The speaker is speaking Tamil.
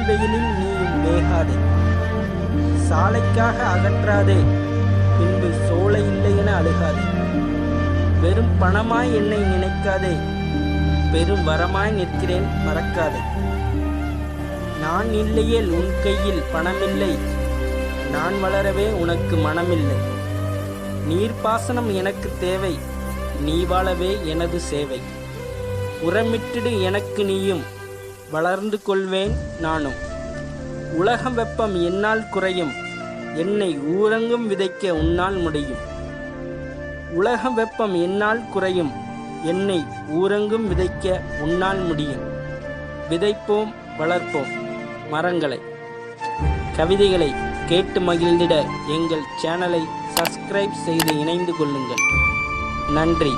வெயிலில் நீயும் வேகாதே. சாலைக்காக அகற்றாதே, பின்பு சோலை இல்லை என அழுகாதே. வெறும் பணமாய் என்னை நினைக்காதே, பெரும் வரமாய் நிற்கிறேன் மறக்காதே. நான் இல்லையேல் உன் கையில் பணமில்லை, நான் வளரவே உனக்கு மனமில்லை. நீர்ப்பாசனம் எனக்கு தேவை, நீ வாழவே எனது சேவை. உரமிட்டிடு எனக்கு நீயும், வளர்ந்து கொள்வேன் நானும். உலகம் வெப்பம் என்னால் குறையும், என்னை ஊரங்கும் விதைக்க உன்னால் முடியும். உலகம் வெப்பம் என்னால் குறையும், என்னை ஊரங்கும் விதைக்க உன்னால் முடியும். விதைப்போம், வளர்ப்போம் மரங்களை. கவிதைகளை கேட்டு மகிழ்ந்திட எங்கள் சேனலை சப்ஸ்கிரைப் செய்து இணைந்து கொள்ளுங்கள். நன்றி.